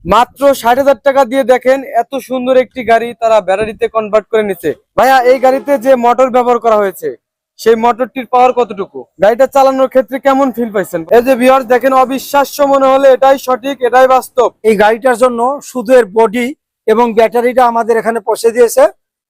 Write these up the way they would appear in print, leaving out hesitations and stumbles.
মাত্র 60,000 টাকা দিয়ে দেখেন এত সুন্দর একটি গাড়ি তারা ব্যাটারিতে কনভার্ট করে নিচ্ছে। ভাইয়া এই গাড়িতে যে মোটর ব্যবহার করা হয়েছে সেই মোটরটির পাওয়ার কতটুকু, গাড়িটা চালানোর ক্ষেত্রে কেমন ফিল পাইছেন? এই যে ভিউয়ার্স দেখেন, অবিশ্বাস্য মনে হলে এটাই সঠিক, এটাই বাস্তব। এই গাড়িটার জন্য শুধু এর বডি এবং ব্যাটারিটা আমাদের এখানে পৌঁছে দিয়েছে,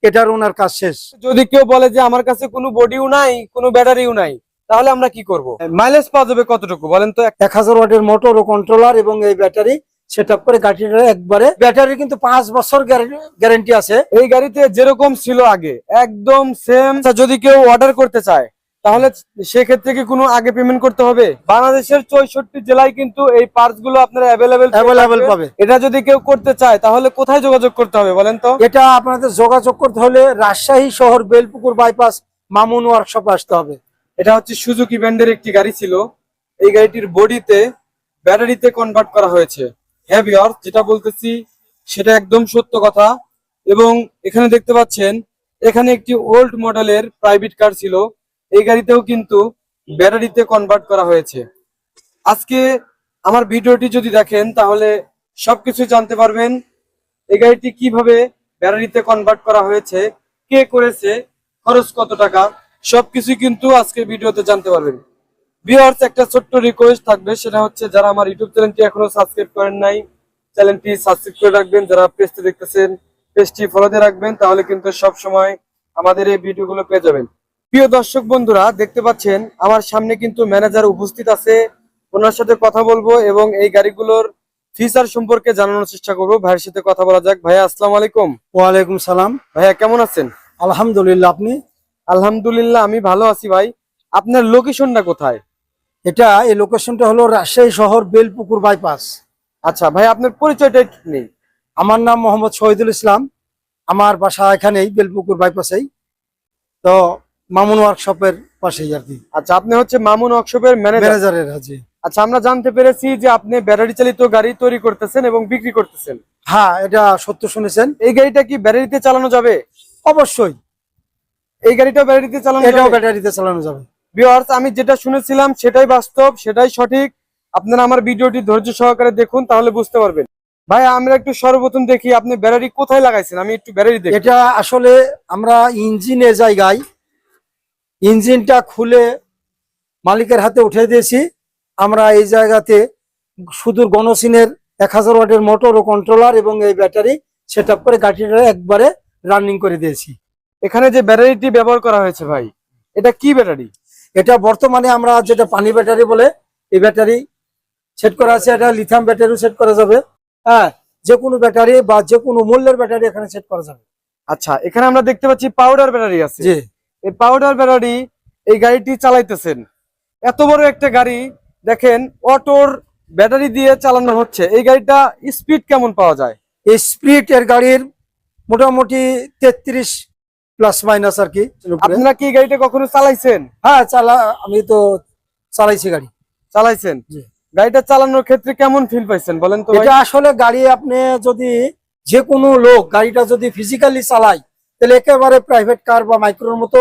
এটার ওনার কাজ শেষ। যদি কেউ বলে যে আমার কাছে কোনো বডিও নাই, কোনো ব্যাটারিও নাই, তাহলে আমরা কি করব? মাইলেজ পাওয়া যাবে কতটুকু বলেন তো? 1000 ওয়াটের মোটর ও কন্ট্রোলার এবং এই ব্যাটারি সেট আপ করে গাড়িটা একবারে, ব্যাটারি কিন্তু 5 বছর গ্যারান্টি আছে। এই গাড়িতে যেরকম ছিল আগে একদম সেম। যদি কেউ অর্ডার করতে চায় তাহলে সেক্ষেত্রে কি কোনো আগে পেমেন্ট করতে হবে? বাংলাদেশের 64 জেলায় কিন্তু এই পার্টস গুলো আপনারা অ্যাভেলেবেল পাবে। এটা যদি কেউ করতে চায় তাহলে কোথায় যোগাযোগ করতে হবে বলেন তো? এটা আপনাদের যোগাযোগ করতে হলে রাজশাহী শহর বেলপুকুর বাইপাস মামুন ওয়ার্কশপ আসতে হবে। এটা হচ্ছে সুজুকি ব্র্যান্ডের একটি গাড়ি ছিল। এই গাড়িটির বডিতে ব্যাটারিতে কনভার্ট করা হয়েছে। হ্যাঁ ভিউয়ার্স, যেটা বলতেছি সেটা একদম সত্য কথা। এবং এখানে দেখতে পাচ্ছেন এখানে একটি ওল্ড মডেলের প্রাইভেট কার ছিল, এই গাড়িতেও কিন্তু ব্যাটারিতে কনভার্ট করা হয়েছে। আজকে আমার ভিডিওটি যদি দেখেন তাহলে সবকিছু জানতে পারবেন। এই গাড়িটি কিভাবে ব্যাটারিতে কনভার্ট করা হয়েছে, কে করেছে, খরচ কত টাকা, সবকিছু কিন্তু আজকে ভিডিওতে জানতে পারবেন। ভিউয়ার্স, একটা ছোট্ট রিকোয়েস্ট থাকবে, সেটা হচ্ছে যারা আমার ইউটিউব চ্যানেলটি এখনো সাবস্ক্রাইব করেন নাই, চ্যানেলটি সাবস্ক্রাইব করে রাখবেন। যারা পেজটি দেখতেছেন পেজটি ফলো দিয়ে রাখবেন, তাহলে কিন্তু সব সময় আমাদের এই ভিডিওগুলো পেয়ে যাবেন। প্রিয় দর্শক বন্ধুরা, দেখতে পাচ্ছেন আমার সামনে কিন্তু ম্যানেজার উপস্থিত আছে। ওনার সাথে কথা বলবো এবং এই গাড়িগুলোর ফিচার সম্পর্কে জানানোর চেষ্টা করবো। ভাইয়ের সাথে কথা বলা যাক। ভাইয়া আসসালামু আলাইকুম। ওয়ালাইকুম সালাম। ভাইয়া কেমন আছেন? আলহামদুলিল্লাহ, আপনি? আলহামদুলিল্লাহ আমি ভালো আছি। ভাই আপনার লোকেশনটা কোথায়? এই লোকেশনটা হলো রাজশাহী শহর বেলপুকুর বাইপাস। আচ্ছা ভাই, আপনার পরিচয়টা একটু নেই। আমার নাম মোহাম্মদ শহীদুল ইসলাম, আমার বাসা এখানেই বেলপুকুর বাইপাসেই, তো মামুন ওয়ার্কশপের পাশেই আর কি। আচ্ছা, আপনি হচ্ছে মামুন ওয়ার্কশপের ম্যানেজারের। হাজি। আচ্ছা, আমরা জানতে পেরেছি যে আপনি ব্যাটারি চালিত গাড়ি তৈরি করতেছেন এবং বিক্রি করতেছেন। হ্যাঁ, এটা সত্য শুনেছেন। এই গাড়িটা কি ব্যাটারিতে চালানো যাবে? অবশ্যই। এই গাড়িটা ব্যাটারিতে চালানো যাবে? এটাও ব্যাটারিতে চালানো যাবে। ভিউয়ার্স, আমি যেটা শুনেছিলাম সেটাই বাস্তব, সেটাই সঠিক। আপনারা আমার ভিডিওটি ধৈর্য সহকারে দেখুন, তাহলে বুঝতে পারবেন। ভাই আমরা একটু সর্বপ্রথম দেখি আপনি ব্যাটারি কোথায় লাগাইছেন, আমি একটু ব্যাটারি দেখি। এটা আসলে আমরা ইঞ্জিনের জায়গায় ইঞ্জিনটা খুলে মালিকের হাতে উঠে দিয়েছি। আমরা এই জায়গাতে সুদূর গণসিনের 1000 ওয়াটের মোটর ও কন্ট্রোলার এবং এই ব্যাটারি সেট আপ করে গাড়িটা একবারে রানিং করে দিয়েছি। এখানে যে ব্যাটারিটি ব্যবহার করা হয়েছে ভাই, এটা কি ব্যাটারি? এটা বর্তমানে আমরা যেটা পানি ব্যাটারি বলে, এই ব্যাটারি সেট করা আছে। এটা লিথিয়াম ব্যাটারিও সেট করা যাবে। হ্যাঁ, যে কোনো ব্যাটারি বা যে কোনো মূল্যের ব্যাটারি এখানে সেট করা যাবে। আচ্ছা, এখানে আমরা দেখতে পাচ্ছি পাউডার ব্যাটারি আছে। জি। এই পাউডার ব্যাটারি এই গাড়িটি চালাইতেছেন, এত বড় একটা গাড়ি দেখেন অটোর ব্যাটারি দিয়ে চালানো হচ্ছে। এই গাড়িটা স্পিড কেমন পাওয়া যায়? এই স্পিড এর গাড়ির মোটামুটি 33 প্লাস মাইনাস আর কি। আপনারা কি এই গাড়িটা কখনো চালাইছেন? হ্যাঁ, আমি তো চালাইছি গাড়ি। চালাইছেন? জি। গাড়িটা চালানোর ক্ষেত্রে কেমন ফিল পাইছেন বলেন তো? এটা আসলে গাড়ি আপনি যদি যে কোনো লোক গাড়িটা যদি ফিজিক্যালি চালায় তাহলে একেবারে প্রাইভেট কার বা মাইক্রোর মতো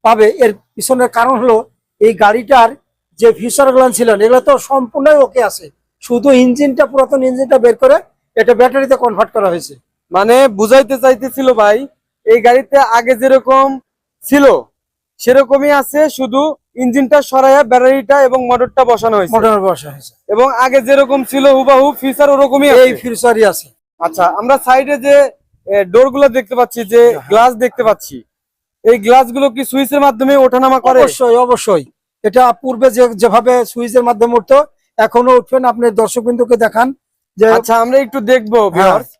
পাবে। এর পিছনের কারণ হলো এই গাড়িটার যে ফিচার গুলো ছিলেন এগুলো তো সম্পূর্ণই ওকে আছে, শুধু ইঞ্জিনটা, পুরাতন ইঞ্জিনটা বের করে এটা ব্যাটারিতে কনভার্ট করা হয়েছে। মানে বুঝাইতে চাইতেছিল ভাই, এই গাড়িতে আগে যেরকম ছিল সেরকমই আছে, শুধু ইঞ্জিনটা সরাইয়া ব্যাটারিটা এবং মোটরটা বসানো হয়েছে। মোটর বসা হয়েছে এবং আগে যেরকম ছিল হুবাহু ফিচার ওরকমই আছে। এই ফিচারই আছে। আচ্ছা, আমরা সাইডে যে ডোর গুলো দেখতে পাচ্ছি, যে গ্লাস দেখতে পাচ্ছি, এই গ্লাস গুলো কি সুইচের মাধ্যমে ওঠানামা করে? অবশ্যই অবশ্যই। এটা পূর্বে যেভাবে সুইচের মাধ্যমে উঠতো এখনো উঠবেন। আপনি দর্শক বিন্দুকে দেখান যে। আচ্ছা, আমরা একটু দেখবো ভিউয়ার্স।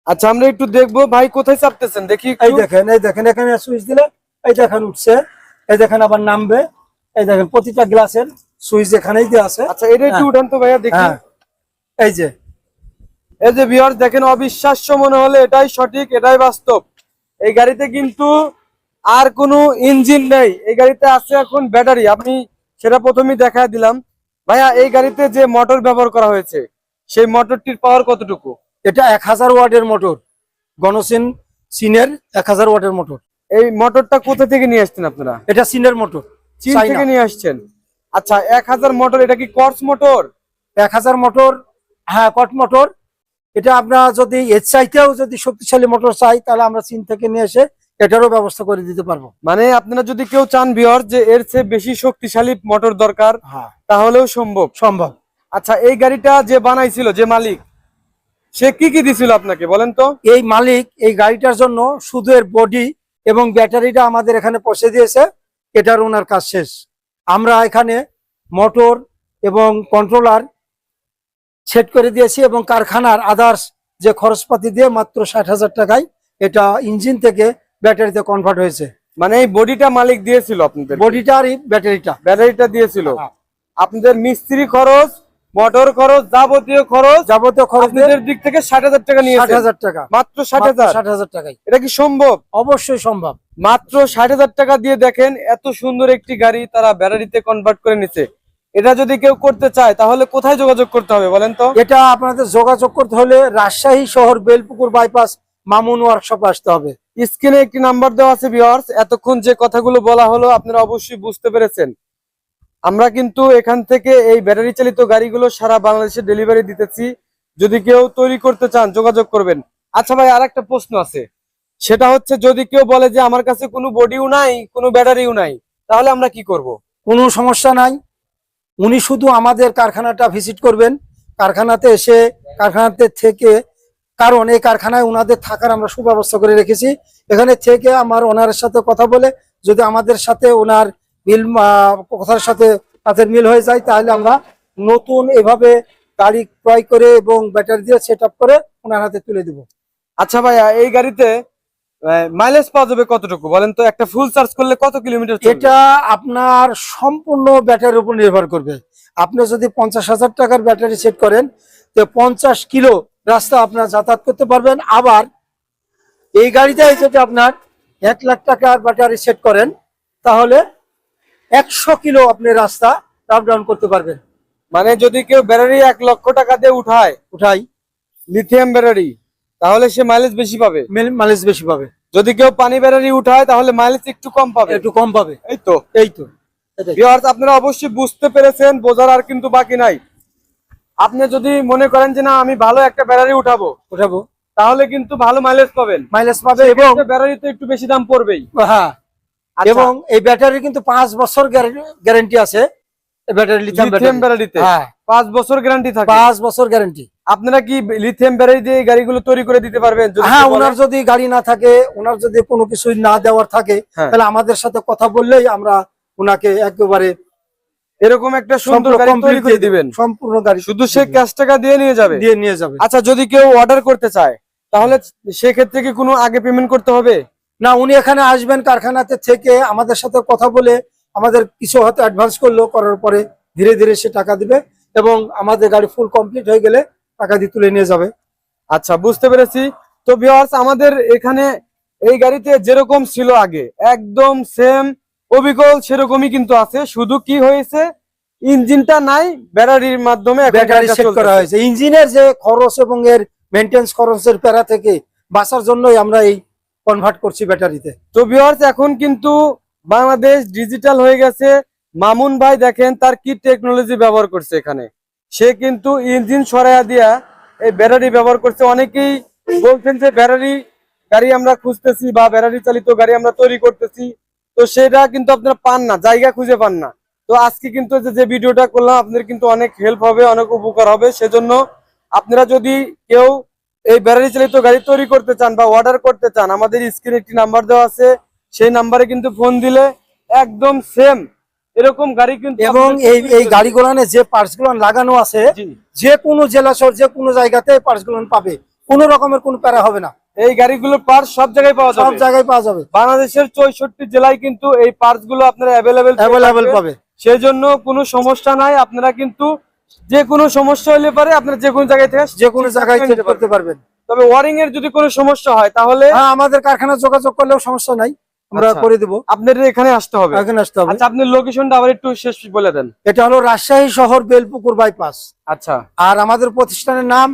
আচ্ছা, আমরা একটু দেখবো। ভাই কোথায় চাপতেছেন দেখি? এই দেখেন, এই দেখেন, এখানে সুইচ দিলে এই দেখেন উঠছে, এই দেখেন আবার নামবে। এই দেখেন প্রতিটা গ্লাসের সুইচ এখানেই দেওয়া আছে। আচ্ছা, এটা একটু উঠান তো ভাইয়া দেখি। এই যে ভিউয়ার্স দেখেন, অবিশ্বাস্য মনে হলে এটাই সঠিক, এটাই বাস্তব। এই গাড়িতে কিন্তু আর কোনো ইঞ্জিন নেই, এই গাড়িতে আছে এখন ব্যাটারি। আপনি সেটা প্রথমেই দেখা দিলাম। ভাইয়া এই গাড়িতে যে মোটর ব্যবহার করা হয়েছে সেই মোটরটির পাওয়ার কতটুকু? এটা 1000 ওয়াটের মোটর, সিনের 1000 ওয়াটের মোটর। এই মোটরটা কোথা থেকে নিয়ে আসছেন আপনারা? এটা সিনের মোটর, চীন থেকে নিয়ে আসছেন। আচ্ছা, 1000 মোটর, এটা কি কর্স মোটর? 1000 মোটর হ্যাঁ, কট মোটর। এটা আমরা যদি এর চাইতেও যদি শক্তিশালী মোটর চাই, তাহলে আমরা চীন থেকে নিয়ে এসে এটারও ব্যবস্থা করে দিতে পারবো। মানে আপনারা যদি কেউ চান ভিউয়ার্স যে এর চেয়ে বেশি শক্তিশালী মোটর দরকার, হ্যাঁ, তাহলেও সম্ভব। সম্ভব। আচ্ছা, এই গাড়িটা যে বানাইছিল, যে মালিক, সে কি কি দিছিল আপনাকে বলেন তো? এই মালিক এই গাড়িটার জন্য শুধু এর বডি এবং ব্যাটারিটা আমাদের এখানে পৌঁছে দিয়েছে, এটার ওনার কাজ শেষ। আমরা এখানে মোটর এবং কন্ট্রোলার সেট করে দিয়েছি এবং কারখানার আদার্স যে খরচপাতি দিয়ে মাত্র 60,000 টাকায় এটা ইঞ্জিন থেকে ব্যাটারিতে কনভার্ট হয়েছে। মানে এই বডিটা মালিক দিয়েছিল আপনাদের? বডিটা আর ব্যাটারিটা দিয়েছিল। হ্যাঁ। আপনাদের মিস্ত্রি খরচ, মোটর খরচ, যাবতীয় খরচ আপনাদের দিক থেকে 60,000 টাকা নিয়েছে? 60,000 টাকা, মাত্র 60,000? 60,000 টাকায়। এটা কি সম্ভব? অবশ্যই সম্ভব। মাত্র 60,000 টাকা দিয়ে দেখেন এত সুন্দর একটি গাড়ি তারা ব্যাটারিতে কনভার্ট করে নিচ্ছে। এটা যদি কেউ করতে চায় তাহলে কোথায় যোগাযোগ করতে হবে বলেন তো? এটা আপনাদের যোগাযোগ করতে হলে রাজশাহী শহর বেলপুকুর বাইপাস মামুন ওয়ার্কশপ আসতে হবে। স্ক্রিনে একটি নাম্বার দেওয়া আছে ভিউয়ার্স। এতক্ষণ যে কথাগুলো বলা হলো আপনারা অবশ্যই বুঝতে পেরেছেন। আমরা কিন্তু এখান থেকে এই ব্যাটারি চালিত গাড়িগুলো সারা বাংলাদেশে ডেলিভারি দিতেছি। যদি কেউ তৈরি করতে চান যোগাযোগ করবেন। আচ্ছা ভাই, আরেকটা প্রশ্ন আছে, সেটা হচ্ছে যদি কেউ বলে যে আমার কাছে কোনো বডিও নাই, কোনো ব্যাটারিও নাই, তাহলে আমরা কি করব? কোনো সমস্যা নাই, উনি শুধু আমাদের কারখানাটা ভিজিট করবেন। কারখানাতে এসে কারখানাতে থেকে, কারণ এই কারখানায় ওনাদের থাকার আমরা সুব্যবস্থা করে রেখেছি, এখানে থেকে আমার ওনার সাথে কথা বলে যদি আমাদের সাথে ওনার মিল কথার সাথে তাদের মিল হয়ে যায়, তাহলে আমরা নতুন এভাবে গাড়ি ক্রয় করে এবং ব্যাটারি দিয়ে সেট আপ করে ওনার হাতে তুলে দিব। আচ্ছা ভাইয়া, এই গাড়িতে মাইলেজ পাওয়া যাবে কতটুকু বলেন তো? একটা ফুল চার্জ করলে কত কিলোমিটার চলবে? এটা আপনার সম্পূর্ণ ব্যাটারির উপর নির্ভর করবে। আপনি যদি 50,000 টাকার ব্যাটারি সেট করেন, তো 50 কিলো রাস্তা আপনার যাতায়াত করতে পারবেন। আবার এই গাড়িতে যদি আপনার 1 লাখ টাকার ব্যাটারি সেট করেন, তাহলে 100 কিলো আপনি রাস্তা আপ ডাউন করতে পারবেন। মানে যদি কেউ ব্যাটারি 1 লক্ষ টাকা দিয়ে উঠাই লিথিয়াম ব্যাটারি, তাহলে সে মাইলেজ বেশি পাবে? মাইলেজ বেশি পাবে। যদি কেউ পানি ব্যাটারি উঠায় তাহলে মাইলেজ একটু কম পাবে? একটু কম পাবে। এই তো এটাই। ভিউয়ার্স, আপনারা অবশ্যই বুঝতে পেরেছেন, বোঝার আর কিন্তু বাকি নাই। আপনি যদি মনে করেন যে না আমি ভালো একটা ব্যাটারি উঠাবো, তাহলে কিন্তু ভালো মাইলেজ পাবেন। এবং ব্যাটারিতে একটু বেশি দাম পড়বেই। হ্যাঁ, আচ্ছা, এবং এই ব্যাটারি কিন্তু 5 বছর গ্যারান্টি আছে। লিথিয়াম ব্যাটারিতে 5 বছর গ্যারান্টি থাকে? 5 বছর গ্যারান্টি। আপনারা কি লিথিয়াম ব্যাটারি দিয়ে এই গাড়িগুলো তৈরি করে দিতে পারবেন? হ্যাঁ, ওনার যদি গাড়ি না থাকে, ওনার যদি কোনো কিছু না দেওয়ার থাকে, তাহলে আমাদের সাথে কথা বললেই আমরা ওনাকে একেবারে এরকম একটা সুন্দর গাড়ি তৈরি করে দিবেন। সম্পূর্ণ গাড়ি শুধু সে ক্যাশ টাকা দিয়ে নিয়ে যাবে? আচ্ছা, যদি কেউ অর্ডার করতে চায় তাহলে সেক্ষেত্রে কি কোনো আগে পেমেন্ট করতে হবে? না, উনি এখানে আসবেন, কারখানাতে থেকে আমাদের সাথে কথা বলে আমাদের কিছু হয়তো অ্যাডভান্স করার পরে ধীরে ধীরে সে টাকা দিবে এবং আমাদের গাড়ি ফুল কমপ্লিট হয়ে গেলে টাকা দিয়ে তুলে নিয়ে যাবে। আচ্ছা, বুঝতে পেরেছি। তো ভিউয়ার্স, আমাদের এখানে এই গাড়িতে যেরকম ছিল আগে একদম সেম অবিকল সেরকমই কিন্তু আছে। শুধু কি হয়েছে, ইঞ্জিনটা নাই, ব্যাটারির মাধ্যমে ব্যাটারি সেট করা হয়েছে। ইঞ্জিনের যে খরচ এবং এর মেইনটেনেন্স খরচের প্যারা থেকে বাঁচার জন্যই আমরা এই কনভার্ট করছি ব্যাটারিতে। তো ভিউয়ার্স, এখন কিন্তু বাংলাদেশ ডিজিটাল হয়ে গেছে। মামুন ভাই দেখেন তার কি টেকনোলজি ব্যবহার করছে এখানে। সে কিন্তু ইঞ্জিন সরাইয়া দিয়া এই ব্যাটারি ব্যবহার করছে। অনেকেই বলছেন যে ব্যাটারি গাড়ি আমরা খুঁজতেছি বা ব্যাটারি চালিত গাড়ি আমরা তৈরি করতেছি, তো সেটা কিন্তু আপনারা পান না, জায়গা খুঁজে পান না। তো আজকে কিন্তু যে ভিডিওটা করলাম আপনাদের কিন্তু অনেক হেল্প হবে, অনেক উপকার হবে। সেজন্য আপনারা যদি কেউ এই ব্যাটারি চালিত গাড়ি তৈরি করতে চান বা অর্ডার করতে চান, আমাদের স্ক্রিনে একটি নাম্বার দেওয়া আছে, সেই নাম্বারে কিন্তু ফোন দিলে একদম সেম এরকম গাড়ি কিন্তু। এবং এই গাড়িগুলোনে যে পার্টস গুলো লাগানো আছে, যে কোনো জেলা শহর যে কোনো জায়গাতে পার্টস গুলো পাবে, কোনো রকমের কোনো প্যারা হবে না। এই গাড়িগুলোর পার্টস সব জায়গায় পাওয়া যাবে? সব জায়গায় পাওয়া যাবে। বাংলাদেশের 64 জেলায় কিন্তু এই পার্টস গুলো আপনারা অ্যাভেলেবেল পাবে। সেই জন্য কোনো সমস্যা নাই। আপনারা কিন্তু যে কোনো সমস্যা হলে পারে আপনারা যে কোনো জায়গায় থেকে যে কোনো জায়গায় করতে পারবেন। তবে ওয়ারিং এর যদি কোনো সমস্যা হয় তাহলে আমাদের কারখানা যোগাযোগ করলেও সমস্যা নাই, আমরা করে দেব। আপনাদের এখানে আসতে হবে? আচ্ছা, আপনার লোকেশনটা আবার একটু শেষ বলে দেন। এটা হলো রাজশাহী শহর বেলপুকুর বাইপাস। আচ্ছা, আর আমাদের প্রতিষ্ঠানের নাম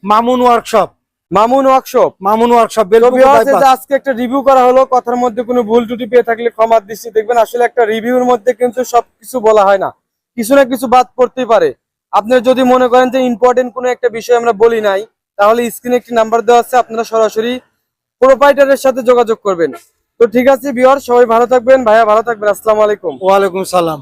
Mamun workshop. Mamun workshop Belpukur bypass. আজকে একটা রিভিউ করা হলো, কথার মধ্যে কোনো ভুল ত্রুটি পেয়ে থাকলে ক্ষমার দৃষ্টি দেখবেন। আসলে একটা রিভিউর মধ্যে কিন্তু সবকিছু বলা হয় না, কিছু না কিছু বাদ পড়তেই পারে। আপনারা যদি মনে করেন যে ইম্পর্টেন্ট কোনো একটা বিষয় আমরা বলি নাই, তাহলে স্ক্রিনে একটি নাম্বার দেওয়া আছে, আপনারা সরাসরি প্রোপাইটারের সাথে যোগাযোগ করবেন। তো ঠিক আছে ভিউয়ার, সবাই ভালো থাকবেন, ভাইয়া ভালো থাকবেন, আসসালামু আলাইকুম। ওয়ালাইকুম সালাম।